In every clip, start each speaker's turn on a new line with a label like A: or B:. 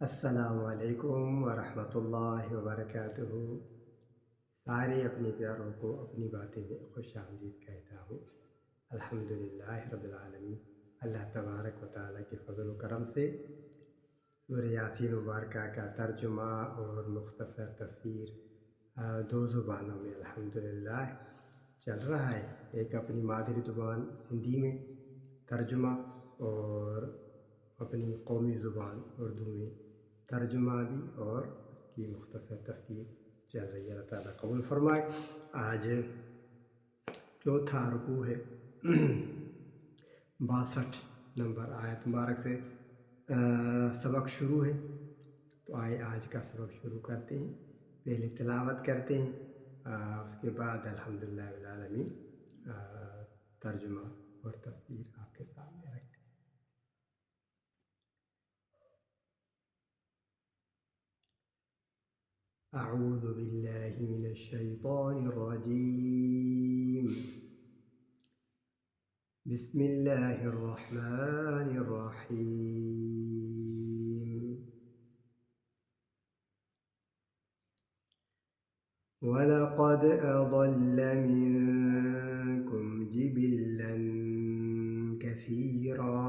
A: السلام علیکم ورحمۃ اللہ وبرکاتہ۔ سارے اپنے پیاروں کو اپنی باتیں میں خوش آمدید کہتا ہوں۔ الحمدللہ رب العالمین، اللہ تبارک و تعالیٰ کے فضل و کرم سے سورہ یاسین مبارکہ کا ترجمہ اور مختصر تفسیر دو زبانوں میں الحمدللہ چل رہا ہے۔ ایک اپنی مادری زبان سندھی میں ترجمہ اور اپنی قومی زبان اردو میں ترجمہ بھی اور اس کی مختصر تفسیر چل رہی ہے۔ اللہ تعالیٰ قبول فرمائے۔ آج چوتھا رکوع ہے، 62 نمبر آیت مبارک سے سبق شروع ہے۔ تو آئے آج کا سبق شروع کرتے ہیں۔ پہلے تلاوت کرتے ہیں، اس کے بعد الحمدللہ رب العالمین ترجمہ اور تفسیر آپ کے سامنے رکھتے ہیں۔ اعوذ باللہ من الشیطان الرجیم، بسم اللہ الرحمن الرحیم۔ وَلَقَدْ أَضَلَّ مِنكُمْ جِبِلًّا كَثِيرًا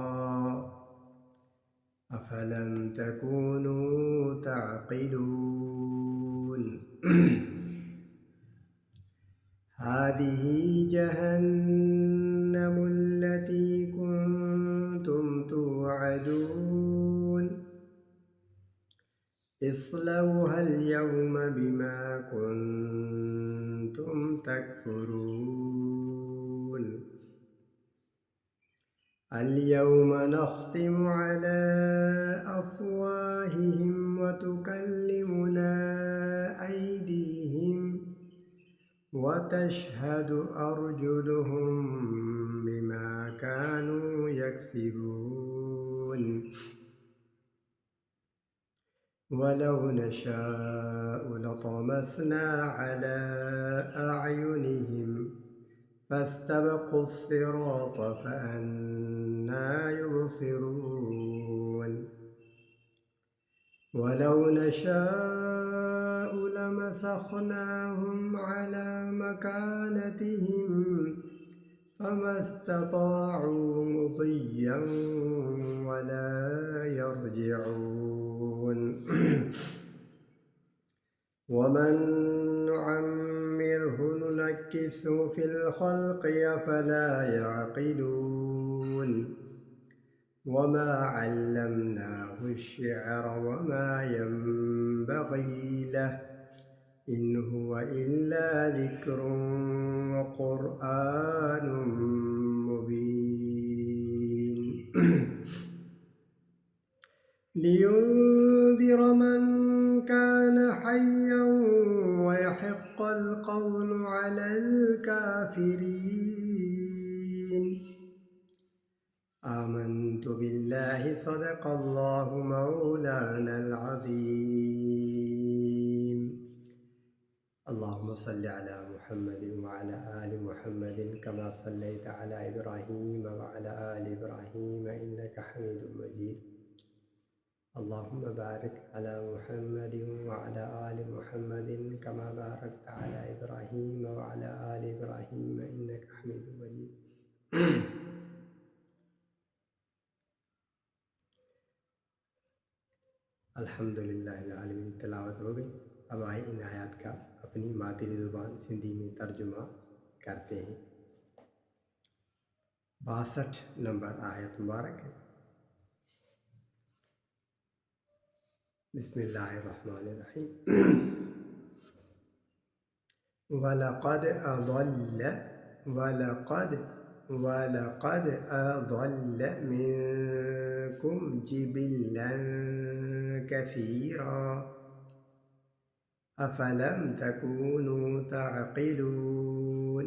A: أَفَلَمْ تَكُونُوا تَعْقِلُونَ۔ هَٰذِهِ جَهَنَّمُ الَّتِي كُنتُمْ تُوعَدُونَ اصْلَوْهَا الْيَوْمَ بِمَا كُنتُمْ تَكْفُرُونَ۔ الْيَوْمَ نَخْتِمُ عَلَىٰ أَفْوَاهِهِمْ وَتُكَلِّمُنَا أَيْدِيهِمْ وَتَشْهَدُ أَرْجُلُهُم بِمَا كَانُوا يَكْسِبُونَ۔ وَلَوْ نَشَاءُ لَطَمَسْنَا عَلَىٰ أَعْيُنِهِمْ فَاسْتَبَقُوا الصِّرَاطَ فَأَنَّىٰ يُبْصِرُونَ۔ وَلَوْ نَشَاءُ لَمَسَخْنَاهُمْ عَلَىٰ مَكَانَتِهِمْ فَمَا اسْتَطَاعُوا مُضِيًّا وَلَا يَرْجِعُونَ۔ وَمَن نُّعَمِّرْهُ نُنَكِّسْهُ فِي الْخَلْقِ أَفَلَا يَعْقِلُونَ۔ وَمَا عَلَّمْنَاهُ الشِّعْرَ وَمَا يَنبَغِي لَهُ إِنْ هُوَ إِلَّا ذِكْرٌ وَقُرْآنٌ مُّبِينٌ لِيُنذِرَ مَن كَانَ حَيًّا وَيَحِقَّ الْقَوْلُ عَلَى الْكَافِرِينَ۔ آمنت بالله صدق الله مولانا العظيم۔ اللهم صل على محمد وعلى آل محمد كما صليت على إبراهيم وعلى آل إبراهيم إنك حميد مجيد۔ اللهم بارك على محمد وعلى آل محمد كما باركت على إبراهيم وعلى آل إبراهيم إنك حميد مجيد۔ الحمدللہ العالمین تلاوت ہو گئی۔ اب آئے ان آیات کا اپنی مادری زبان سندھی میں ترجمہ کرتے ہیں۔ 62 نمبر آیت مبارک ہے۔ بسم اللہ الرحمن الرحیم۔ وَلَقَدْ أَضَلَّ وَلَقَدْ أَضَلَّ مِنكُمْ جِبِلًّا كَثِيرًا أَفَلَمْ تَكُونُوا تَعْقِلُونَ۔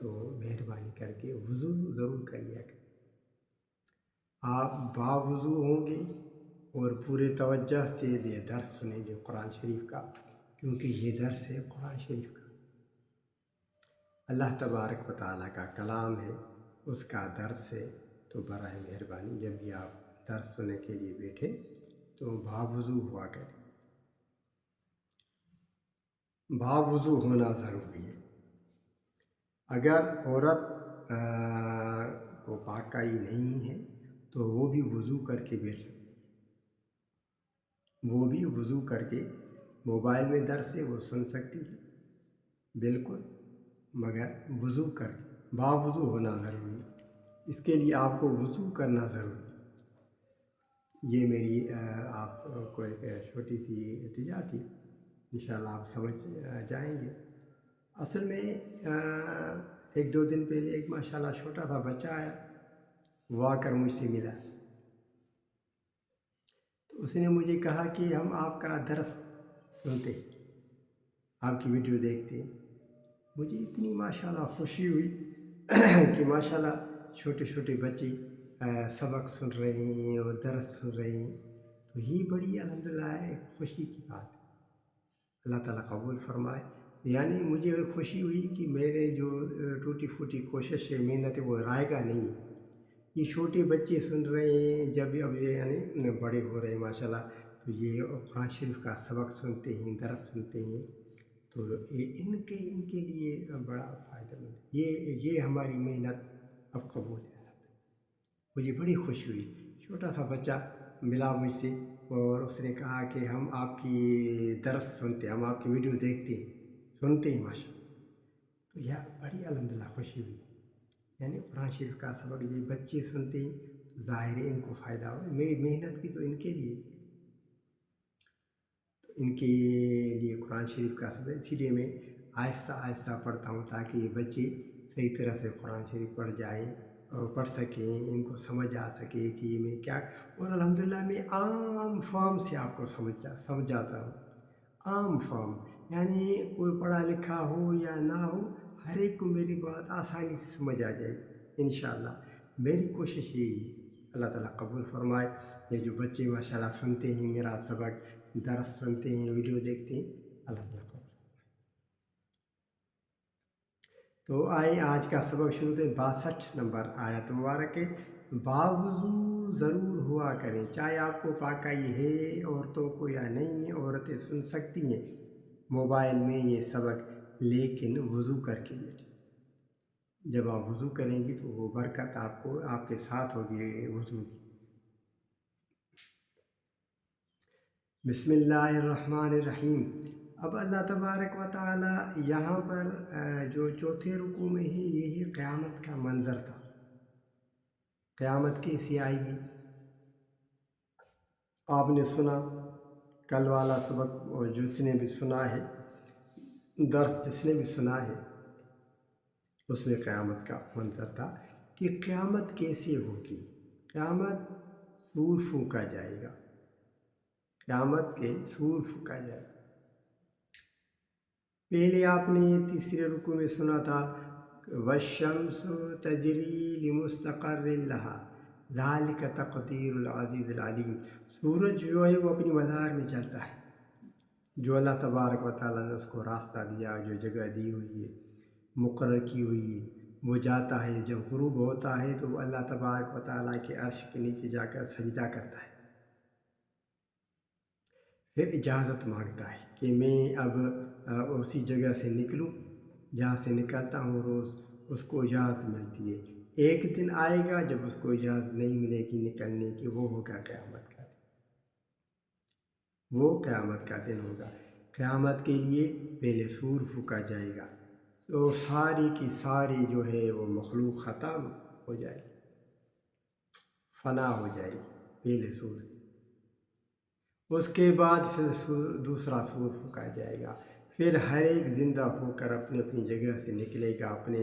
A: تو مہربانی کر کے وضو ضرور کر لیا کریں۔ آپ باوضو ہوں گے اور پورے توجہ سے یہ درس سنیں گے قرآن شریف کا، کیونکہ یہ درس ہے قرآن شریف کا، اللہ تبارک و تعالیٰ کا کلام ہے، اس کا درس ہے۔ تو برائے مہربانی جب بھی آپ درس سننے کے لیے بیٹھے تو باوضو ہوا کریں۔ باوضو ہونا ضروری ہے۔ اگر عورت کو پاکیزگی نہیں ہے تو وہ بھی وضو کر کے بیٹھ سکتی ہے، وہ بھی وضو کر کے موبائل میں درس ہے وہ سن سکتی ہے بالکل، مگر وضو کر باوضو ہونا ضروری ہے۔ اس کے لیے آپ کو وضو کرنا ضروری ہے۔ یہ میری آپ کو ایک چھوٹی سی التجا تھی، انشاءاللہ آپ سمجھ جائیں گے۔ اصل میں ایک دو دن پہلے ایک ماشاءاللہ چھوٹا تھا بچہ آیا، وہ آ کر مجھ سے ملا، تو اس نے مجھے کہا کہ ہم آپ کا درس سنتے، آپ کی ویڈیو دیکھتے۔ مجھے اتنی ماشاءاللہ خوشی ہوئی کہ ماشاءاللہ چھوٹے چھوٹے بچے سبق سن رہے ہیں اور درس سن رہے ہیں، تو یہ بڑی الحمدللہ ایک خوشی کی بات ہے، اللہ تعالیٰ قبول فرمائے۔ یعنی مجھے خوشی ہوئی کہ میرے جو ٹوٹی پھوٹی کوشش ہے، محنت ہے، وہ رائے گا نہیں۔ یہ چھوٹے بچے سن رہے ہیں، جب اب یہ یعنی بڑے ہو رہے ہیں ماشاءاللہ، تو یہ قرآن شریف کا سبق سنتے ہیں، درس سنتے ہیں، تو ان کے لیے بڑا فائدہ مند ہے۔ یہ ہماری محنت اب قبول ہے۔ مجھے بڑی خوشی ہوئی، چھوٹا سا بچہ ملا مجھ سے اور اس نے کہا کہ ہم آپ کی درس سنتے، ہم آپ کی ویڈیو دیکھتے ہیں، سنتے ہیں ماشاءاللہ۔ تو یہ بڑی الحمدللہ خوشی ہوئی، یعنی قرآن شریف کا سبق یہ بچے سنتے ہیں تو ظاہر ہے ان کو فائدہ ہو، میری محنت بھی تو ان کے لیے، تو ان کے لیے قرآن شریف کا سبق، اسی لیے میں آہستہ آہستہ پڑھتا ہوں تاکہ یہ بچے صحیح طرح سے قرآن شریف پڑھ جائیں اور پڑھ سکیں، ان کو سمجھ آ سکے کہ میں کیا، اور الحمدللہ میں عام فارم سے آپ کو سمجھاتا ہوں، عام فارم، یعنی کوئی پڑھا لکھا ہو یا نہ ہو، ہر ایک کو میری بات آسانی سے سمجھ آ جائے گی انشاءاللہ۔ میری کوشش یہی ہے، اللہ تعالیٰ قبول فرمائے۔ یہ جو بچے ماشاءاللہ سنتے ہیں میرا سبق، درس سنتے ہیں، ویڈیو دیکھتے ہیں، اللہ تعالیٰ قبول۔ تو آئے آج کا سبق شروع ہوتے 62 نمبر آیت مبارک ہے، باوضو ضرور ہوا کریں، چاہے آپ کو پاکیزگی ہے عورتوں کو یا نہیں ہے، عورتیں سن سکتی ہیں موبائل میں یہ سبق، لیکن وضو کر کے بیٹھیں۔ جب آپ وضو کریں گی تو وہ برکت آپ کو آپ کے ساتھ ہوگی وضو کی۔ بسم اللہ الرحمن الرحیم۔ اب اللہ تبارک و تعالی یہاں پر جو چوتھے رکوع میں ہے، یہی قیامت کا منظر تھا، قیامت کیسی آئے گی آپ نے سنا، کل والا سبق جس نے بھی سنا ہے، درس جس نے بھی سنا ہے، اس میں قیامت کا منظر تھا کہ قیامت کیسے ہوگی۔ قیامت سور پھونکا جائے گا، قیامت کے سور پھونکا جائے گا۔ پہلے آپ نے تیسرے رکوع میں سنا تھا والشمس تجری لمستقر لها ذلك تقدیر العزیز العلیم۔ سورج جو ہے وہ اپنی مدار میں چلتا ہے، جو اللہ تبارک و تعالیٰ نے اس کو راستہ دیا، جو جگہ دی ہوئی ہے، مقرر کی ہوئی ہے، وہ جاتا ہے، جب غروب ہوتا ہے تو وہ اللہ تبارک و تعالیٰ کے عرش کے نیچے جا کر سجدہ کرتا ہے، پھر اجازت مانگتا ہے کہ میں اب اسی جگہ سے نکلوں جہاں سے نکلتا ہوں روز، اس کو اجازت ملتی ہے۔ ایک دن آئے گا جب اس کو اجازت نہیں ملے گی نکلنے کی، وہ ہوگا قیامت کا دن، وہ قیامت کا دن ہوگا۔ قیامت کے لیے پہلے سور پھونکا جائے گا، تو ساری کی ساری جو ہے وہ مخلوق ختم ہو جائے گی، فنا ہو جائے گی پہلے سور سے، اس کے بعد پھر دوسرا سور پھونکا جائے گا، پھر ہر ایک زندہ ہو کر اپنی اپنی جگہ سے نکلے گا، اپنے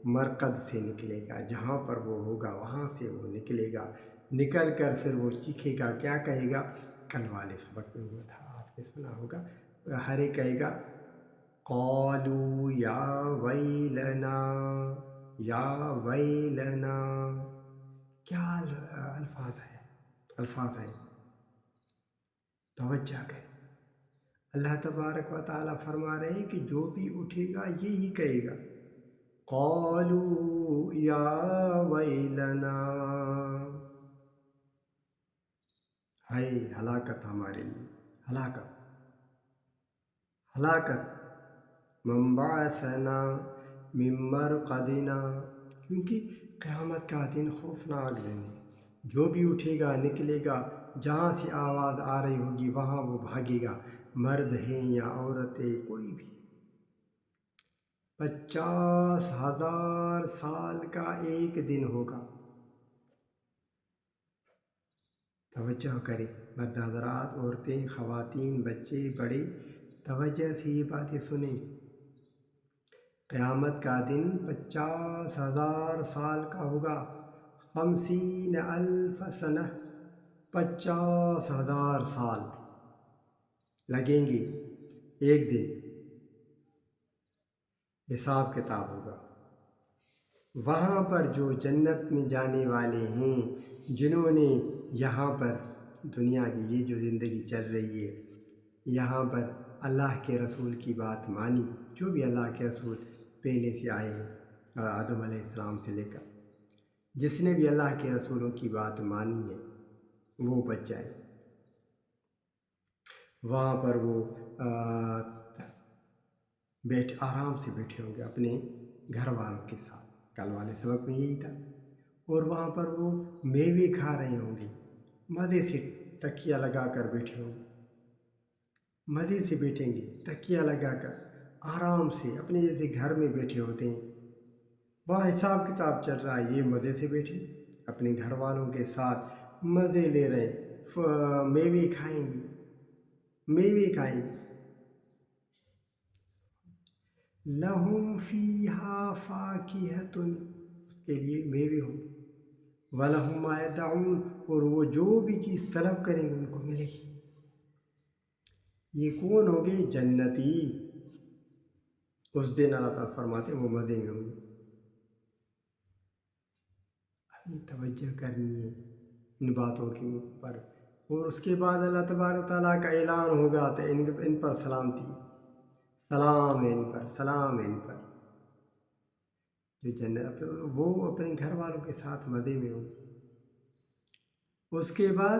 A: مرکز سے نکلے گا، جہاں پر وہ ہوگا وہاں سے وہ نکلے گا، نکل کر پھر وہ چیخے گا، کیا کہے گا، کل والے سبق میں ہوا تھا آپ نے سنا ہوگا، ہر ایک کہے گا قالوا یا ویلنا، یا ویلنا، کیا الفاظ ہیں، توجہ کریں۔ اللہ تبارک و تعالیٰ فرما رہے ہیں کہ جو بھی اٹھے گا یہی کہے گا، قالوا یا ویلنا، ہے ہلاکت ہمارے لیے، ہلاکت، من بعثنا من مرقدنا، کیونکہ قیامت کا دن خوفناک دن ہے۔ جو بھی اٹھے گا، نکلے گا، جہاں سے آواز آ رہی ہوگی وہاں وہ بھاگے گا، مرد ہیں یا عورتیں، کوئی بھی۔ 50,000 سال کا ایک دن ہوگا۔ توجہ کریں مرد حضرات، عورتیں، خواتین، بچے، بڑے، توجہ سے یہ باتیں سنیں۔ قیامت کا دن 50,000 سال کا ہوگا، 50,000 سنہ، 50,000 سال لگیں گے ایک دن، حساب کتاب ہوگا۔ وہاں پر جو جنت میں جانے والے ہیں، جنہوں نے یہاں پر دنیا کی یہ جو زندگی چل رہی ہے، یہاں پر اللہ کے رسول کی بات مانی، جو بھی اللہ کے رسول پہلے سے آئے ہیں آدم علیہ السلام سے لے کر، جس نے بھی اللہ کے رسولوں کی بات مانی ہے وہ بچ جائے۔ وہاں پر وہ آرام سے بیٹھے ہوں گے اپنے گھر والوں کے ساتھ، کل والے سبق میں یہی تھا۔ اور وہاں پر وہ میوے کھا رہے ہوں گے، مزے سے تکیہ لگا کر بیٹھے ہوں گے، مزے سے بیٹھیں گے تکیہ لگا کر، آرام سے اپنے جیسے گھر میں بیٹھے ہوتے ہیں۔ وہاں حساب کتاب چل رہا ہے، یہ مزے سے بیٹھے اپنے گھر والوں کے ساتھ مزے لے رہے، میوے کھائیں گے، میوے کھائیں گے۔ لہم فیہا فاکہۃ، اس کے لیے میوے ہوں گے، وَلَهُم مَا يَدَعُونَ، اور وہ جو بھی چیز طلب کریں گے ان کو ملے گی۔ یہ کون ہوں گے؟ جنتی۔ اس دن اللہ تعالیٰ فرماتے ہیں وہ مزے میں ہوں گے۔ ابھی توجہ کرنی ہے ان باتوں کے اوپر۔ اور اس کے بعد اللہ تبارک تعالیٰ کا اعلان ہوگا تو ان پر سلامتی، سلام ہے ان پر، سلام ہے ان پر، جو جنت وہ اپنے گھر والوں کے ساتھ مزے میں ہوں۔ اس کے بعد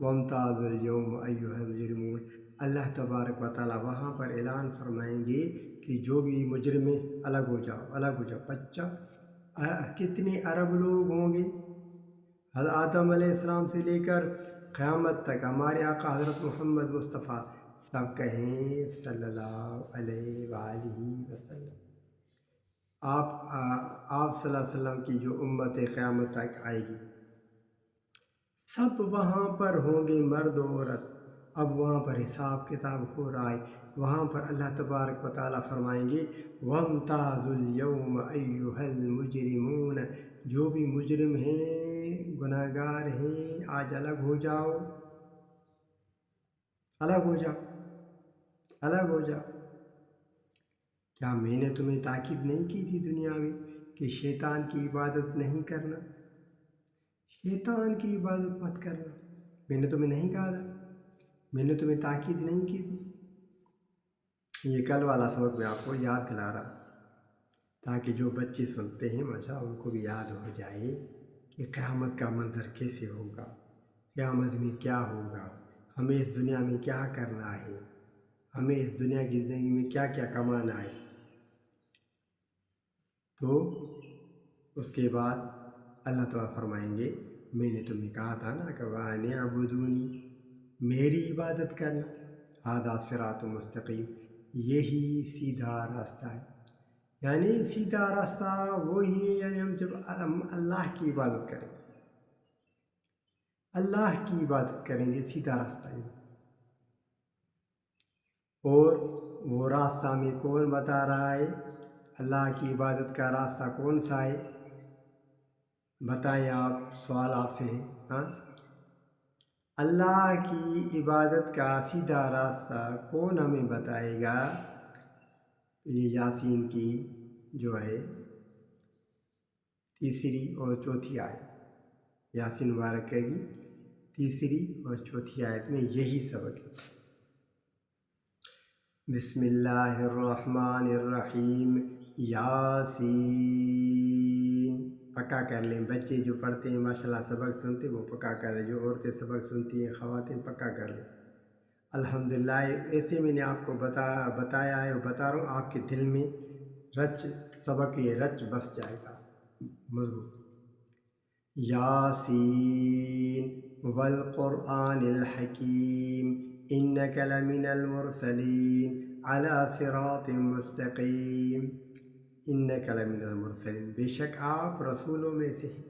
A: وَامْتَازُوا الْيَوْمَ أَيُّهَا الْمُجْرِمُونَ، اللہ تبارک و تعالیٰ وہاں پر اعلان فرمائیں گے کہ جو بھی مجرم ہیں الگ ہو جاؤ، الگ ہو جاؤ۔ کتنے ارب لوگ ہوں گے، حضرت آدم علیہ السلام سے لے کر قیامت تک، ہمارے آقا حضرت محمد مصطفیٰ، سب کہیں صلی اللہ علیہ وآلہ وسلم۔ آپ صلی اللہ علیہ وسلم کی جو امت قیامت تک آئے گی، سب وہاں پر ہوں گے، مرد و عورت۔ اب وہاں پر حساب کتاب ہو رہا ہے، وہاں پر اللہ تبارک و تعالیٰ فرمائیں گے وَامْتَازُوا الْيَوْمَ أَيُّهَا الْمُجْرِمُونَ، جو بھی مجرم ہیں، گناہ گار ہیں، آج الگ ہو جاؤ، الگ ہو جاؤ، الگ ہو جاؤ۔ کیا میں نے تمہیں تاکید نہیں کی تھی دنیا میں کہ شیطان کی عبادت نہیں کرنا، شیطان کی عبادت مت کرنا؟ میں نے تمہیں نہیں کہا تھا؟ میں نے تمہیں تاکید نہیں کی تھی؟ یہ کل والا سبق میں آپ کو یاد دلا رہا، تاکہ جو بچے سنتے ہیں ماشاء ان کو بھی یاد ہو جائے کہ قیامت کا منظر کیسے ہوگا، قیامت میں کیا ہوگا، ہمیں اس دنیا میں کیا کرنا ہے، ہمیں اس دنیا کی زندگی میں کیا کیا کمانا ہے۔ تو اس کے بعد اللہ تعالیٰ فرمائیں گے میں نے تمہیں کہا تھا نا کہ وَأَنِ اعْبُدُونِی، میری عبادت کرنا، ھذا صراط مستقیم، یہی سیدھا راستہ ہے۔ یعنی سیدھا راستہ وہی ہے، یعنی ہم جب اللہ کی عبادت کریں، اللہ کی عبادت کریں گے، سیدھا راستہ ہے۔ اور وہ راستہ ہمیں کون بتا رہا ہے؟ اللہ کی عبادت کا راستہ کون سا ہے؟ بتائیں آپ، سوال آپ سے ہے، ہاں؟ اللہ کی عبادت کا سیدھا راستہ کون ہمیں بتائے گا؟ یہ یاسین کی جو ہے تیسری اور چوتھی آیت، یاسین مبارک کی تیسری اور چوتھی آیت میں یہی سبق ہے۔ بسم اللہ الرحمن الرحیم، یاسین، پکا کر لیں۔ بچے جو پڑھتے ہیں ماشاءاللہ سبق سنتے وہ پکا کر لیں، جو عورتیں سبق سنتی ہیں خواتین پکا کر لیں۔ الحمدللہ ایسے میں نے آپ کو بتایا ہے اور بتا رہا ہوں، آپ کے دل میں سبق یہ رچ بس جائے گا مضبوط۔ یاسین والقرآن الحکیم انک لمن المرسلین علی صراط مستقیم، انک لمن المرسلین، بے شک آپ رسولوں میں سے ہیں۔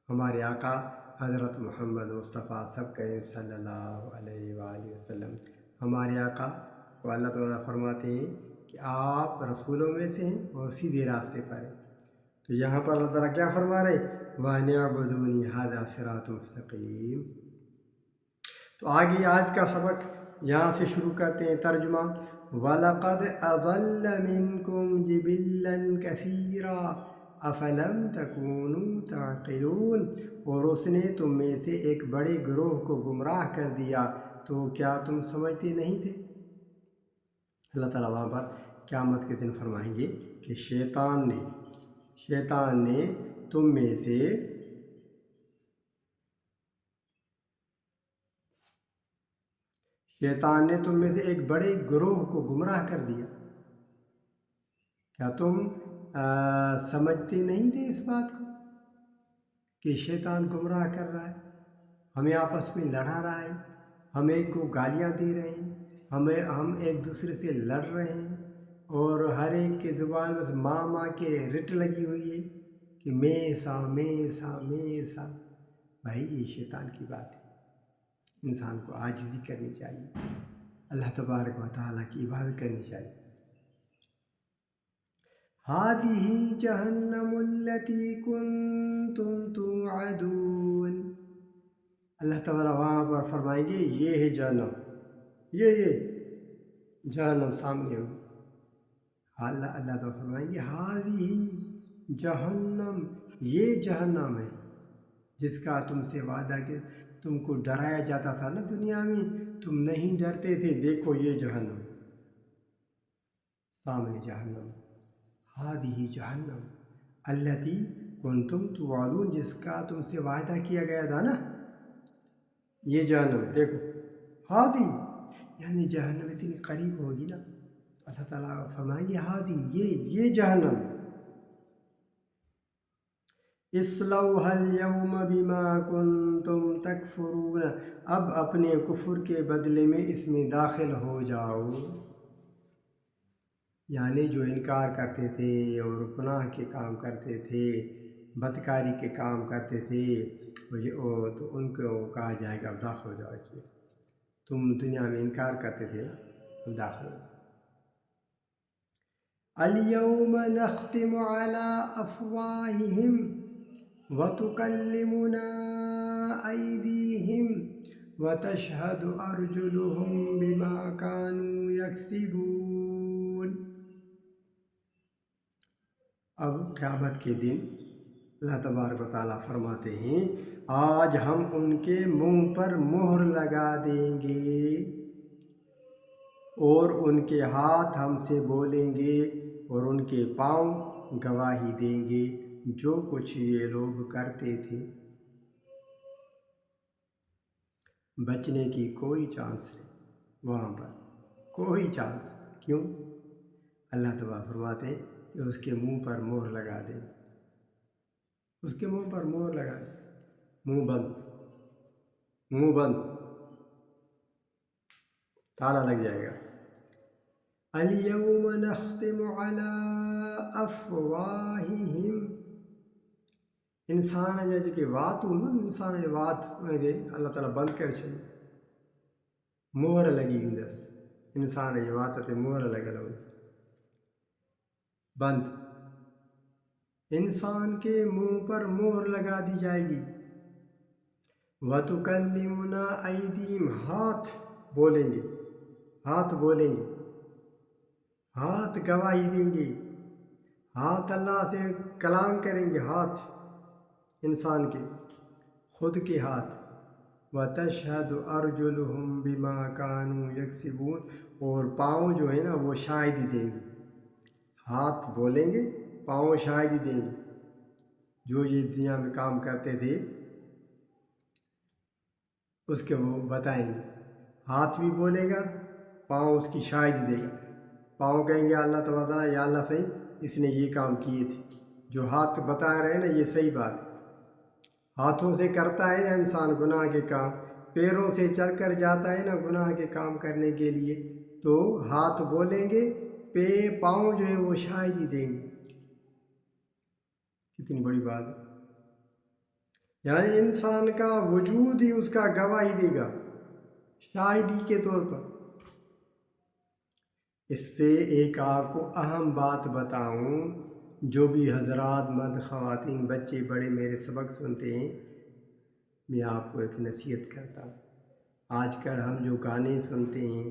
A: ہمارے آقا حضرت محمد مصطفیٰ سب کریں صلی اللہ علیہ وآلہ وسلم، ہمارے آقا کو اللہ تعالیٰ فرماتے ہیں کہ آپ رسولوں میں سے ہیں اور سیدھے راستے پر ہیں۔ تو یہاں پر اللہ تعالیٰ کیا فرما رہے ہیں؟ وَأَنِ هَذَا صِرَاطٌ مُسْتَقِيمٌ۔ تو آگے آج کا سبق یہاں سے شروع کرتے ہیں ترجمہ۔ وَلَقَدْ أَضَلَّ مِنْكُمْ جِبِلًّا كَثِيرًا أَفَلَمْ تَكُونُوا تَعْقِلُونَ، اور اس نے تم میں سے ایک بڑے گروہ کو گمراہ کر دیا، تو کیا تم سمجھتے نہیں تھے؟ اللہ تعالیٰ وہاں پر قیامت کے دن فرمائیں گے کہ شیطان نے تم میں سے ایک بڑے گروہ کو گمراہ کر دیا۔ کیا تم سمجھتے نہیں تھے اس بات کو کہ شیطان گمراہ کر رہا ہے، ہمیں آپس میں لڑا رہا ہے، ہم ایک کو گالیاں دے رہے ہیں، ہم ایک دوسرے سے لڑ رہے ہیں، اور ہر ایک کے زبان میں ماں کے رٹ لگی ہوئی ہے کہ میں سا بھائی یہ شیطان کی بات ہے۔ انسان کو عاجزی کرنی چاہیے، اللہ تبارک و تعالیٰ کی عبادت کرنی چاہیے۔ هذه جہنم التي كنتم توعدون، اللہ تعالیٰ وہاں پر فرمائیں گے یہ ہے جہنم، یہ جہنم سامنے ہوگی۔ اللہ تعالیٰ فرمائیں گے هذه جہنم، یہ جہنم ہے جس کا تم سے وعدہ کہ تم کو ڈرایا جاتا تھا نا دنیا میں، تم نہیں ڈرتے تھے، دیکھو یہ جہنم سامنے جہنم۔ ہادی جہنم التی کنتم توعدون، جس کا تم سے وعدہ کیا گیا تھا نا، یہ جہنم دیکھو۔ ہادی یعنی جہنم اتنی قریب ہوگی نا، اللہ تعالیٰ فرمائیں گے ہادی یہ جہنم۔ اصلوها اليوم بما کنتم تکفرون، اب اپنے کفر کے بدلے میں اس میں داخل ہو جاؤ۔ یعنی جو انکار کرتے تھے اور گناہ کے کام کرتے تھے، بدکاری کے کام کرتے تھے، تو ان کو کہا جائے گا اب داخل ہو جاؤ اس میں۔ تم دنیا میں انکار کرتے تھے نا، اب داخل ہو جاؤ۔ اليوم نختم على افواہہم وتکلمنا ایدیہم وتشہد ارجلہم بما كانوا یکسبون۔ اب قیامت کے دن اللہ تبارک و تعالیٰ فرماتے ہیں آج ہم ان کے منہ پر مہر لگا دیں گے اور ان کے ہاتھ ہم سے بولیں گے اور ان کے پاؤں گواہی دیں گے جو کچھ یہ لوگ کرتے تھے۔ بچنے کی کوئی چانس نہیں وہاں پر، کوئی چانس۔ کیوں؟ اللہ تعالیٰ فرماتے ہیں کہ اس کے منہ پر مہر لگا دیں، اس کے منہ پر مہر لگا دیں، منہ بند تالا لگ جائے گا۔ اليوم نختم على افواہہم، انسان ہے جو کہ وات انسان ہے وات اللہ تعالیٰ بند کر چھوڑ مہر لگی ہوئی دس انسان ہے وات تے مہر لگا لو بند، انسان کے منہ پر مہر لگا دی جائے گی۔ وَتُكَلِّمُنَا أَيْدِيهِمْ، ہاتھ بولیں گے، ہاتھ گواہی دیں گے، ہاتھ اللہ سے کلام کریں گے، ہاتھ انسان کے خود کے ہاتھ۔ وَتَشْهَدُ أَرْجُلُهُمْ بِمَا كَانُوا يَكْسِبُونَ، اور پاؤں جو ہے نا وہ شاہدی دیں گے، ہاتھ بولیں گے، پاؤں شاہدی دیں گے، جو یہ دنیا میں کام کرتے تھے اس کے وہ بتائیں گے۔ ہاتھ بھی بولے گا، پاؤں اس کی شاہدی دے گا۔ پاؤں کہیں گے اللہ تعالیٰ، یا اللہ صحیح اس نے یہ کام کیے تھے، جو ہاتھ بتا رہے ہیں نا یہ صحیح بات ہے۔ ہاتھوں سے کرتا ہے نا انسان گناہ کے کام، پیروں سے چل کر جاتا ہے نا گناہ کے کام کرنے کے لیے، تو ہاتھ بولیں گے، پاؤں جو ہے وہ شاہدی دیں گے۔ کتنی بڑی بات ہے، یعنی انسان کا وجود ہی اس کا گواہی دے گا شاہدی کے طور پر۔ اس سے ایک آپ کو اہم بات بتاؤں، جو بھی حضرات، مرد، خواتین، بچے، بڑے میرے سبق سنتے ہیں، میں آپ کو ایک نصیحت کرتا ہوں۔ آج کل ہم جو گانے سنتے ہیں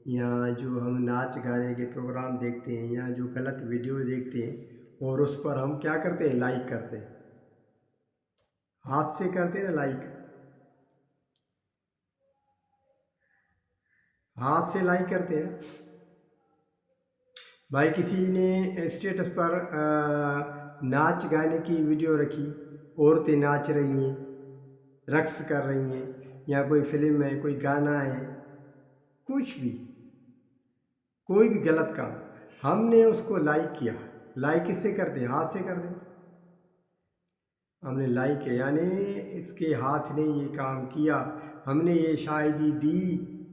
A: یا جو ہم ناچ گانے کے پروگرام دیکھتے ہیں یا جو غلط ویڈیو دیکھتے ہیں، اور اس پر ہم کیا کرتے ہیں؟ لائک کرتے ہیں، ہاتھ سے کرتے ہیں نا لائک، ہاتھ سے لائک کرتے ہیں۔ بھائی کسی نے اسٹیٹس پر ناچ گانے کی ویڈیو رکھی، عورتیں ناچ رہی ہیں، رقص کر رہی ہیں، یا کوئی فلم ہے، کوئی گانا ہے، کچھ بھی، کوئی بھی غلط کام، ہم نے اس کو لائک کیا۔ لائک کس سے کرتے ہیں؟ ہاتھ سے کرتے ہیں۔ ہم نے لائک کیا، یعنی اس کے ہاتھ نے یہ کام کیا، ہم نے یہ شاہدی دی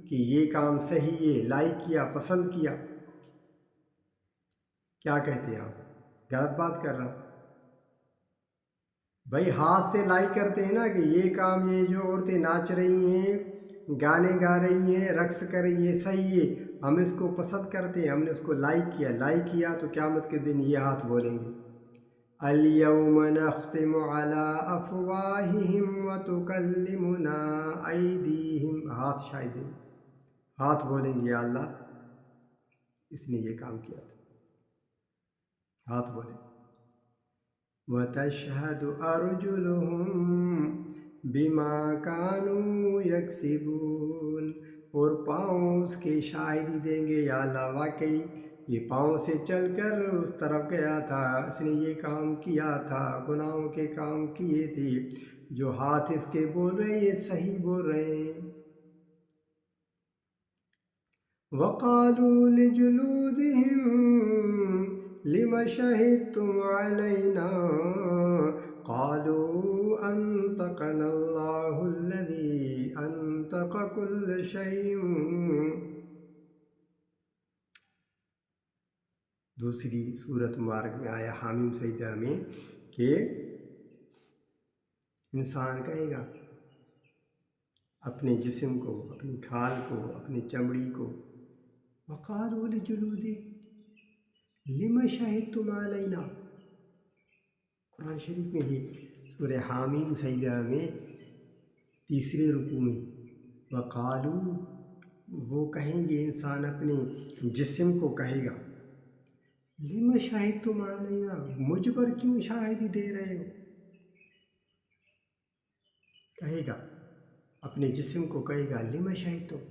A: کہ یہ کام صحیح ہے، لائک کیا، پسند کیا۔ کیا کہتے ہیں آپ؟ غلط بات کر رہا ہوں بھائی، ہاتھ سے لائک کرتے ہیں نا کہ یہ کام، یہ جو عورتیں ناچ رہی ہیں، گانے گا رہی ہیں، رقص کر رہی ہیں، صحیح ہے، ہم اس کو پسند کرتے ہیں، ہم نے اس کو لائک کیا۔ لائک کیا تو قیامت کے دن یہ ہاتھ بولیں گے، الْيَوْمَ نَخْتِمُ عَلَىٰ أَفْوَاهِهِمْ وَتُكَلِّمُنَا أَيْدِيهِمْ، ہاتھ شاہد دیں گے، ہاتھ بولیں گے، یا اللہ اس نے یہ کام کیا تھا، ہاتھ بولیں۔ وَتَشْهَدُ أَرْجُلُهُمْ بِمَا كَانُوا يَكْسِبُونَ، اور پاؤں اس کے شاہدی دیں گے، یا اللہ واقعی یہ پاؤں سے چل کر اس طرف گیا تھا، اس نے یہ کام کیا تھا، گناہوں کے کام کیے تھے، جو ہاتھ اس کے بول رہے ہیں یہ صحیح بول رہے ہیں۔ وَقَالُوا لِجُلُودِهِمْ لِمَ شَهِدتُّمْ عَلَيْنَا قَالُوا أَنطَقَنَا اللَّهُ الَّذِي أَنطَقَ كُلَّ شَيْءٍ۔ دوسری سورت مبارک میں آیا حامیم سجدہ میں کہ انسان کہے گا اپنے جسم کو، اپنی کھال کو، اپنی چمڑی کو، وَقَالُوا لِجُلُودِهِمْ لِمَ شَهِدتُّمْ عَلَيْنَا، قرآن شریف میں ہی سورہ حامیم سجدہ میں تیسرے رکوع میں، وَقَالُوا، وہ کہیں گے، انسان اپنے جسم کو کہے گا، لِمَ شَهِدتُّمْ عَلَيْنَا، مجھ پر کیوں شاہدی دے رہے ہو؟ کہے گا، اپنے جسم کو کہے گا، لِمَ شَهِدتُّمْ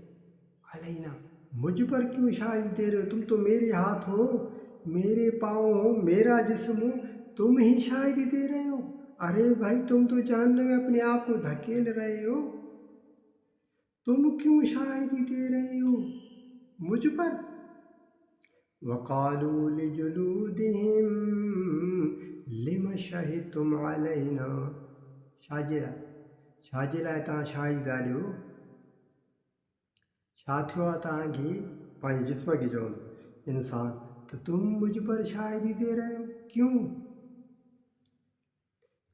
A: عَلَيْنَا، مجھ پر کیوں شاہدی دے رہے ہو؟ تم تو میرے ہاتھ ہو، میرے پاؤں ہو، میرا جسم ہو، تم ہی شاہدی دے رہے ہو؟ ارے بھائی تم تو جہنم میں اپنے آپ کو دھکیل رہے ہو، تم کیوں شاہدی دے رہے ہو مجھ پر؟ وَقَالُوا لِجُلُودِهِمْ لِمَ شَهِدتُّمْ عَلَيْنَا، شاجرہ تاں شاہدی داریو، شاتھیو تاں کی پانچ جسم کی جون انسان، تو تم مجھ پر شاہدی دے رہے ہو کیوں؟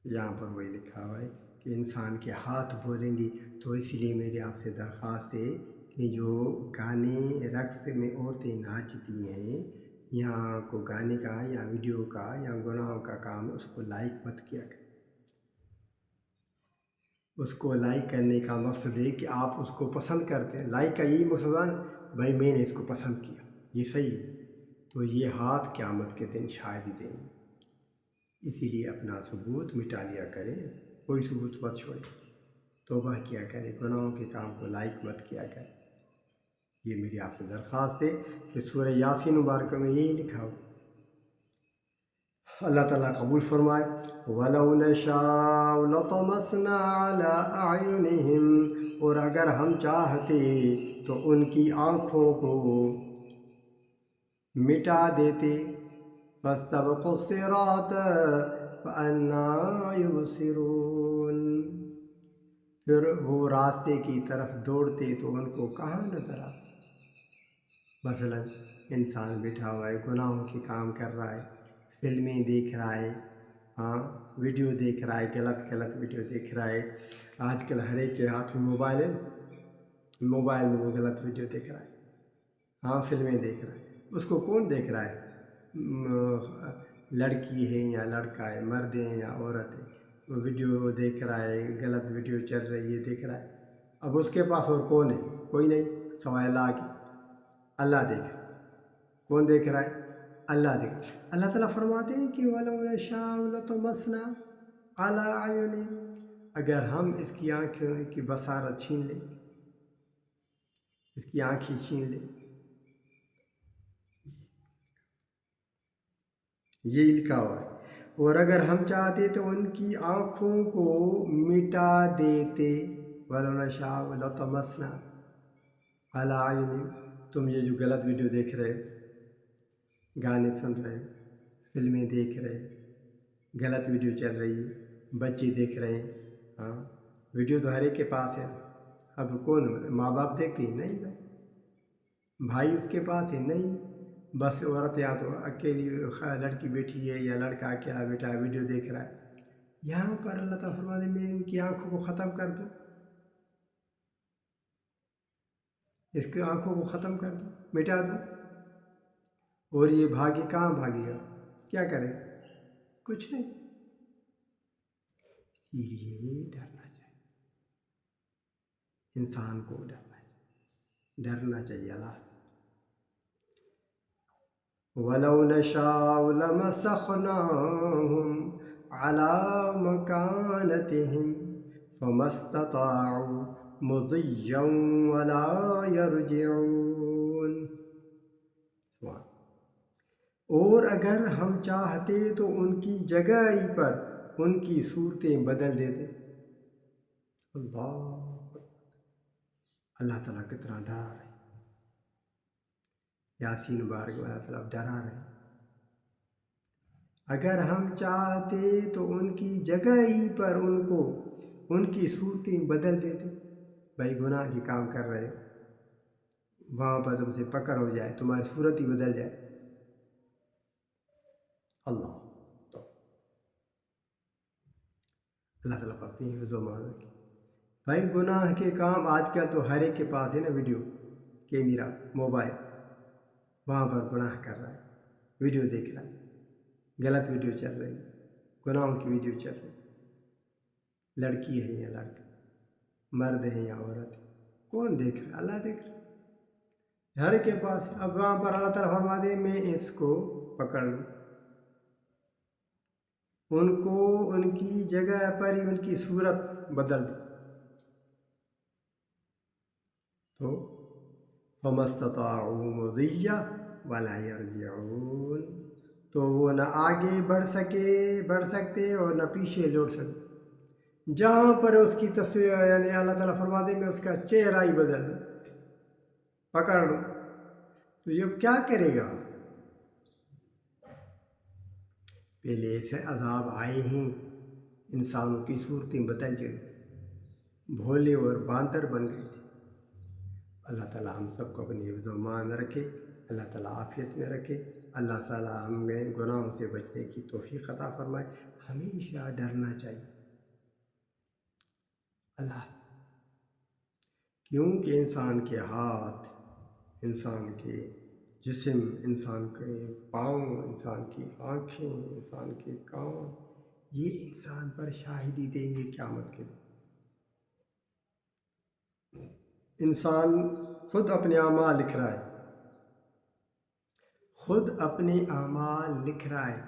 A: یہاں پر وہی لکھا ہوا ہے کہ انسان کے ہاتھ بولیں گے، تو اس لیے میری آپ سے درخواست ہے کہ جو گانے رقص میں عورتیں ناچتی ہیں، یا کو گانے کا یا ویڈیو کا یا گناہوں کا کام، اس کو لائک مت کیا کریں۔ اس کو لائک کرنے کا مقصد ہے کہ آپ اس کو پسند کرتے ہیں، لائک کا یہی مقصد ہے، بھائی میں نے اس کو پسند کیا، یہ صحیح ہے، تو یہ ہاتھ قیامت کے دن شاہدی دیں گے۔ اسی لیے اپنا ثبوت مٹا لیا کریں، کوئی ثبوت مت چھوڑیں، توبہ کیا کریں، گناہوں کے کام کو لائک مت کیا کریں۔ یہ میری آپ سے درخواست ہے کہ سورہ یاسین مبارکہ میں یہی لکھا ہو۔ اللہ تعالیٰ قبول فرمائے۔ وَلَوْ نَشَاءُ لَطَمَسْنَا عَلَىٰ أَعْيُنِهِمْ، اور اگر ہم چاہتے تو ان کی آنکھوں کو مٹا دیتے۔ فَاسْتَبَقُوا الصِّرَاطَ فَأَنَّىٰ يُبْصِرُونَ، پھر وہ راستے کی طرف دوڑتے تو ان کو کہاں نظر آتا۔ مثلا انسان بیٹھا ہوا ہے، گناہوں کے کام کر رہا ہے، فلمیں دیکھ رہا ہے، ویڈیو دیکھ رہا ہے، غلط ویڈیو دیکھ رہا ہے۔ آج کل ہر ایک کے ہاتھ میں موبائل ہے، موبائل میں وہ غلط ویڈیو دیکھ رہا ہے، فلمیں دیکھ رہا ہے۔ اس کو کون دیکھ رہا ہے؟ لڑکی ہے یا لڑکا ہے، مرد ہے یا عورت ہے، وہ ویڈیو دیکھ رہا ہے، غلط ویڈیو چل رہی ہے، دیکھ رہا ہے۔ اب اس کے پاس اور کون ہے؟ کوئی نہیں سوائے اللہ کی۔ اللہ دیکھ رہا ہے۔ کون دیکھ رہا ہے؟ اللہ دیکھ رہا ہے۔ اللہ تعالیٰ فرماتے ہیں کہ وَلَوْ نَشَاءُ لَطَمَسْنَا عَلَىٰ أَعْيُنِهِمْ، اگر ہم اس کی آنکھوں کی بصارت چھین لیں، اس کی آنکھیں چھین لیں، یہ لکھا ہوا ہے، اور اگر ہم چاہتے تو ان کی آنکھوں کو مٹا دیتے۔ وَلَوْ نَشَاءُ لَطَمَسْنَا عَلَىٰ أَعْيُنِهِمْ، تم یہ جو غلط ویڈیو دیکھ رہے ہو، گانے سن رہے ہو، فلمیں دیکھ رہے، غلط ویڈیو چل رہی ہے، بچے دیکھ رہے ہیں، ویڈیو تو ہر ایک کے پاس ہے۔ اب کون ماں باپ دیکھتے ہیں؟ نہیں بھائی اس کے پاس ہے؟ نہیں، بس عورت یا تو اکیلی لڑکی بیٹھی ہے یا لڑکا اکیلا بیٹھا ہے، ویڈیو دیکھ رہا ہے۔ یہاں پر اللہ تعالیٰ فرماتے ہیں میں ان کی آنکھوں کو ختم کر دوں، اس کی آنکھوں کو ختم کر دوں، مٹا دوں، اور یہ بھاگی کہاں بھاگے گا؟ کیا کرے گا؟ کچھ نہیں۔ اسی لیے ڈرنا چاہیے، انسان کو ڈرنا چاہیے اللہ سے۔ وَلَوْ نَشَاءُ لَمَسَخْنَاهُمْ عَلَىٰ مَكَانَتِهِمْ فَمَا اسْتَطَاعُوا مُضِيًّا وَلَا يَرْجِعُونَ۔ اور اگر ہم چاہتے تو ان کی جگہ پر ان کی صورتیں بدل دیتے۔ اللہ تعالیٰ کتنا ڈرا رہے، یاسین مبارک میں اللہ تعالیٰ ڈرا رہے۔ اگر ہم چاہتے تو ان کی جگہ ہی پر ان کی صورتیں بدل دیتے۔ بھائی گناہ کے کام کر رہے، وہاں پر تم سے پکڑ ہو جائے، تمہاری صورت ہی بدل جائے۔ اللہ تعالیٰ کو اپنی حفظ و امان رکھے۔ بھائی گناہ کے کام آج کل تو ہر ایک کے پاس ہے نا، ویڈیو کیمرہ، موبائل، وہاں پر گناہ کر رہا ہے، ویڈیو دیکھ رہا ہے، غلط ویڈیو چل رہی ہے، گناہوں کی ویڈیو چل رہی ہے، لڑکی ہے یا لڑکا، مرد ہے یا عورت ہے، کون دیکھ رہا ہے؟ اللہ دیکھ رہا ہے، ہر ایک کے پاس۔ اب وہاں پر اللہ تعالیٰ فرما دے میں اس کو پکڑ لوں، ان کو ان کی جگہ پر ہی ان کی صورت بدل دو، تو فَمَا اسْتَطَاعُوا مُضِيًّا وَلَا يَرْجِعُونَ، تو وہ نہ آگے بڑھ سکتے اور نہ پیچھے لوٹ سکتے۔ جہاں پر اس کی تصویر، یعنی اللہ تعالیٰ فرما دے میں اس کا چہرہ ہی بدل دوں، پکڑ لوں، تو یہ کیا کرے گا؟ پہلے ایسے عذاب آئے ہیں، انسانوں کی صورتیں بدل گئی، بھولے اور باندر بن گئے تھے۔ اللہ تعالیٰ ہم سب کو اپنی حفظ و امان میں رکھے، اللہ تعالیٰ عافیت میں رکھے، اللہ تعالیٰ ہمیں گناہوں سے بچنے کی توفیق عطا فرمائے۔ ہمیشہ ڈرنا چاہیے اللہ سے، کیونکہ انسان کے ہاتھ، انسان کے جسم، انسان کے پاؤں، انسان کی آنکھیں، انسان کے کان، یہ انسان پر شاہدی دیں گے قیامت کے دن۔ انسان خود اپنے اعمال لکھ رہا ہے، خود اپنے اعمال لکھ رہا ہے۔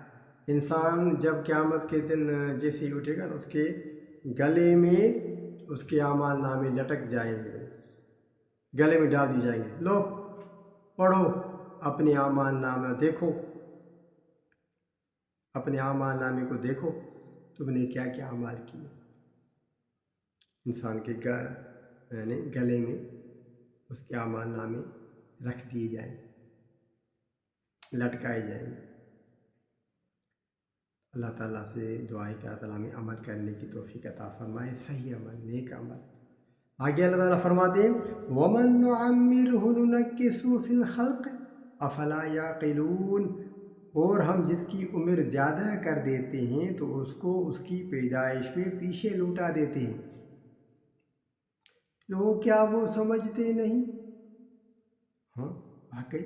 A: انسان جب قیامت کے دن جیسے ہی اٹھے گا نا، اس کے گلے میں اس کے اعمال نامے لٹک جائیں گے، گلے میں ڈال دی جائیں گے، لو پڑھو اپنے اعمال نامہ، دیکھو اپنے اعمال نامے کو، دیکھو تم نے کیا کیا اعمال کیے۔ انسان کے یعنی گلے میں اس کے اعمال نامے رکھ دیے جائیں، لٹکائے جائیں گے۔ اللہ تعالیٰ سے دعا ہے کہ اللہ تعالیٰ ہمیں عمل کرنے کی توفیق عطا فرمائے، صحیح عمل، نیک عمل۔ آگے اللہ تعالیٰ فرماتے ہیں وَمَن نُعَمِّرْهُ نُنَكِّسْهُ فِي الْخَلْقِ أَفَلَا يَعْقِلُونَ، اور ہم جس کی عمر زیادہ کر دیتے ہیں تو اس کو اس کی پیدائش میں پیچھے لوٹا دیتے ہیں، تو کیا وہ سمجھتے نہیں؟ ہاں واقعی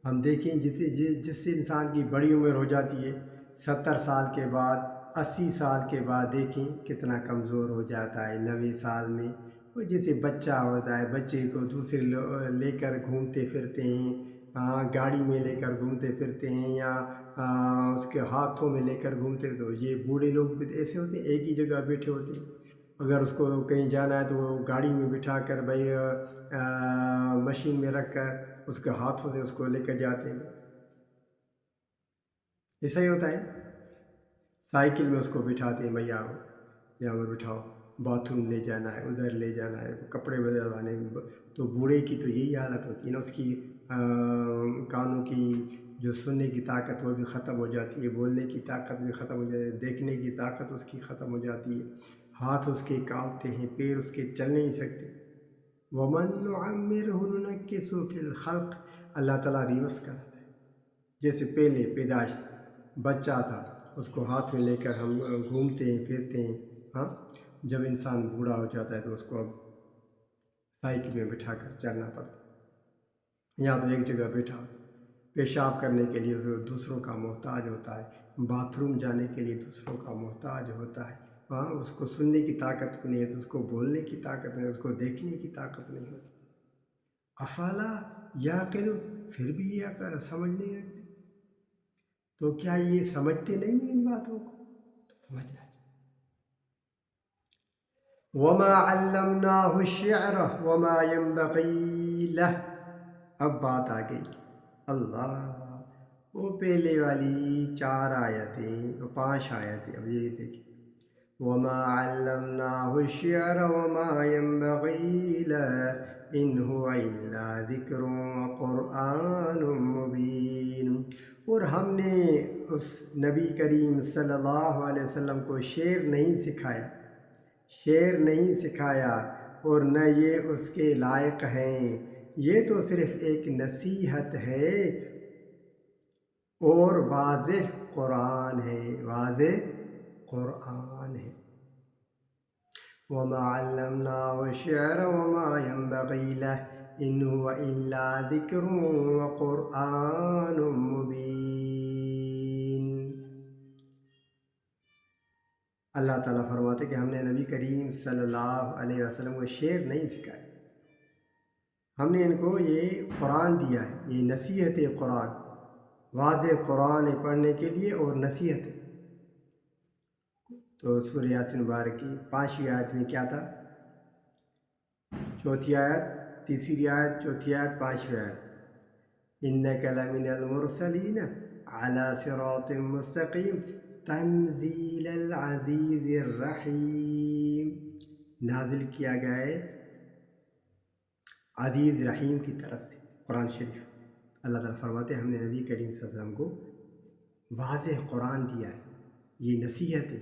A: ہم دیکھیں جس سے انسان کی بڑی عمر ہو جاتی ہے، 70 سال کے بعد، 80 سال کے بعد دیکھیں کتنا کمزور ہو جاتا ہے۔ 90 سال میں وہ جیسے بچہ ہوتا ہے، بچے کو دوسرے لے کر گھومتے پھرتے ہیں، گاڑی میں لے کر گھومتے پھرتے ہیں، یا اس کے ہاتھوں میں لے کر گھومتے، تو یہ بوڑھے لوگ بھی ایسے ہوتے ہیں، ایک ہی جگہ بیٹھے ہوتے ہیں۔ اگر اس کو کہیں جانا ہے تو وہ گاڑی میں بٹھا کر بھائی مشین میں رکھ کر اس کے ہاتھوں سے اس کو لے کر جاتے ہیں۔ ایسا ہی ہوتا ہے، سائیکل میں اس کو بٹھاتے ہیں، بھائی آؤ یہاں پر بٹھاؤ، باتھ روم لے جانا ہے، ادھر لے جانا ہے، کپڑے بدلوانے، تو بوڑھے کی تو یہی حالت ہوتی ہے نا، اس کی کانوں کی جو سننے کی طاقت وہ بھی ختم ہو جاتی ہے، بولنے کی طاقت بھی ختم ہو جاتی ہے، دیکھنے کی طاقت اس کی ختم ہو جاتی ہے، ہاتھ اس کے کانپتے ہیں، پیر اس کے چل نہیں سکتے۔ وَمَن نُعَمِّرْهُ نُنَكِّسْهُ فِي الْخَلْقِ، اللہ تعالیٰ ریورس کرتا ہے، جیسے پہلے پیدائش بچہ تھا، اس کو ہاتھ میں لے کر ہم گھومتے ہیں پھرتے ہیں، ہاں جب انسان بوڑھا ہو جاتا ہے تو اس کو اب سائیکل میں بٹھا کر چلنا پڑتا ہے، یہاں تو ایک جگہ بیٹھا ہوتا ہے، پیشاب کرنے کے لیے دوسروں کا محتاج ہوتا ہے، باتھ روم جانے کے لیے دوسروں کا محتاج ہوتا ہے، ہاں اس کو سننے کی طاقت بھی نہیں ہے، اس کو بولنے کی طاقت نہیں ہے، اس کو دیکھنے کی طاقت نہیں ہوتی۔ افلا یعقلون، پھر بھی یہ سمجھ نہیں رکھتے، تو کیا یہ سمجھتے نہیں ہیں ان باتوں کو؟ تو سمجھنا چاہیے۔ وَمَا عَلَّمْنَاهُ الشِّعْرَ وَمَا يَنبَغِي لَهُ، اب بات آ گئی اللہ، وہ پہلے والی 4 آیتیں 5 آیتیں، اب یہ دیکھیں وَمَا عَلَّمْنَاهُ الشِّعْرَ وَمَا يَنبَغِي لَهُ إِنْ هُوَ إِلَّا ذِكْرٌ وَقُرْآنٌ مُبِينٌ، اور ہم نے اس نبی کریم صلی اللہ علیہ وسلم کو شعر نہیں سکھایا، شعر نہیں سکھایا، اور نہ یہ اس کے لائق ہیں، یہ تو صرف ایک نصیحت ہے اور واضح قرآن ہے، واضح قرآن ہے۔ وَمَا عَلَّمْنَاهُ الشِّعْرَ وَمَا يَنبَغِي لَهُ إِنْ هُوَ إِلَّا ذِكْرٌ وَقُرْآنٌ مُبِينٌ۔ اللہ تعالیٰ فرماتے کہ ہم نے نبی کریم صلی اللہ علیہ وسلم کو شعر نہیں سکھایا، ہم نے ان کو یہ قرآن دیا ہے، یہ نصیحت قرآن، واضح قرآن پڑھنے کے لیے اور نصیحت ہے۔ تو سورہ یاسین مبارک کی 5ویں آیت میں کیا تھا؟ 4تھی آیت، 3ری آیت، 4تھی آیت، 5ویں آیت، إِنَّكَ لَمِنَ الْمُرْسَلِينَ عَلَى صِرَاطٍ مُسْتَقِيمٍ تَنزِيلَ الْعَزِيزِ الرَّحِيمِ، نازل کیا گیا ہے عزیز رحیم کی طرف سے، قرآن شریف۔ اللہ تعالیٰ فرماتے ہیں ہم نے نبی کریم صلی اللہ علیہ وسلم کو واضح قرآن دیا ہے، یہ نصیحت ہے۔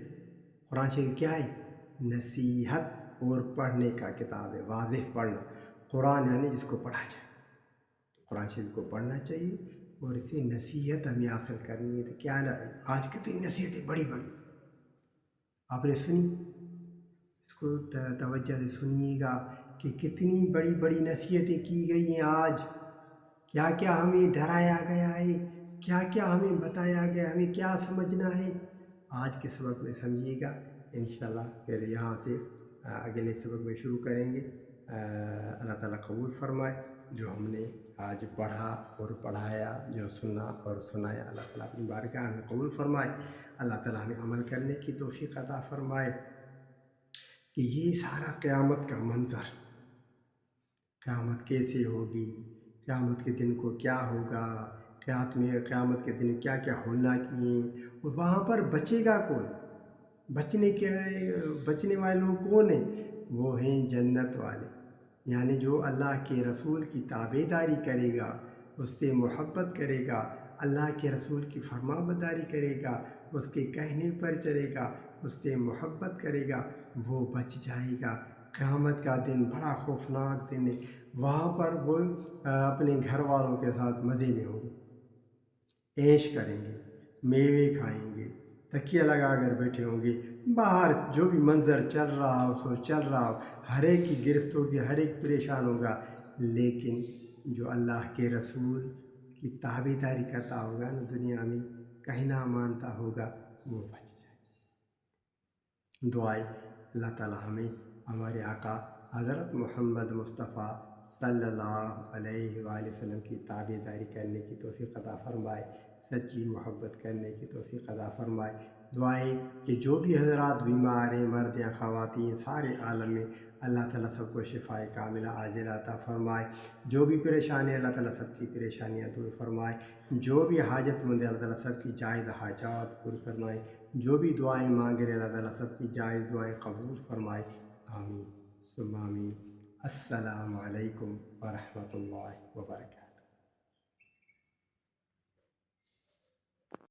A: قرآن شریف کیا ہے؟ نصیحت اور پڑھنے کا کتاب ہے، واضح پڑھنا، قرآن یعنی جس کو پڑھا جائے، قرآن شریف کو پڑھنا چاہیے اور اسے نصیحت ہمیں حاصل کرنی ہے۔ تو کیا نا آج کتنی نصیحتیں بڑی بڑی آپ نے سنی، اس کو توجہ سے سنیے گا کہ کتنی بڑی بڑی نصیحتیں کی گئی ہیں آج، کیا کیا ہمیں ڈرایا گیا ہے، کیا کیا ہمیں بتایا گیا، ہمیں کیا سمجھنا ہے، آج کے سبق میں سمجھیے گا انشاءاللہ۔ پھر یہاں سے اگلے سبق میں شروع کریں گے۔ اللہ تعالیٰ قبول فرمائے جو ہم نے آج پڑھا اور پڑھایا، جو سنا اور سنایا، اللہ تعالیٰ اپنی بارگاہ میں قبول فرمائے۔ اللہ تعالیٰ ہمیں عمل کرنے کی توفیق عطا فرمائے کہ یہ سارا قیامت کا منظر، قیامت کیسے ہوگی، قیامت کے دن کو کیا ہوگا، قیامت کے دن کیا کیا ہونا کیے، اور وہاں پر بچے گا کون، بچنے والے لوگ کون ہیں؟ وہ ہیں جنت والے، یعنی جو اللہ کے رسول کی تابع داری کرے گا، اس سے محبت کرے گا، اللہ کے رسول کی فرما برداری کرے گا، اس کے کہنے پر چلے گا، اس سے محبت کرے گا، وہ بچ جائے گا۔ قیامت کا دن بڑا خوفناک دن ہے، وہاں پر وہ اپنے گھر والوں کے ساتھ مزے میں ہوں گے، عیش کریں گے، میوے کھائیں گے، تکیہ لگا کر بیٹھے ہوں گے، باہر جو بھی منظر چل رہا ہو سو چل رہا ہو، ہر ایک کی گرفت ہوگی، ہر ایک پریشان ہوگا، لیکن جو اللہ کے رسول کی تابع داری کرتا ہوگا نا، دنیا میں کہنا مانتا ہوگا، وہ بچ جائے۔ دعائیں اللہ تعالیٰ ہمیں ہمارے آقا حضرت محمد مصطفیٰ صلی اللہ علیہ وآلہ وسلم کی تابع داری کرنے کی توفیق عطا فرمائے، سچی محبت کرنے کی توفیق عطا فرمائے۔ دعائیں کہ جو بھی حضرات بیمار ہیں، مرد یا خواتین، سارے عالم میں اللہ تعالیٰ سب کو شفائے کاملہ عاجلہ عطا فرمائے، جو بھی پریشانی اللہ تعالیٰ سب کی پریشانیاں دور فرمائے، جو بھی حاجت مند اللہ تعالیٰ سب کی جائز حاجات پوری فرمائے، جو بھی دعائیں مانگ رہے اللہ تعالیٰ سب کی جائز دعائیں قبول فرمائے، آمین ثم آمین۔ السلام علیکم ورحمۃ اللہ وبرکاتہ۔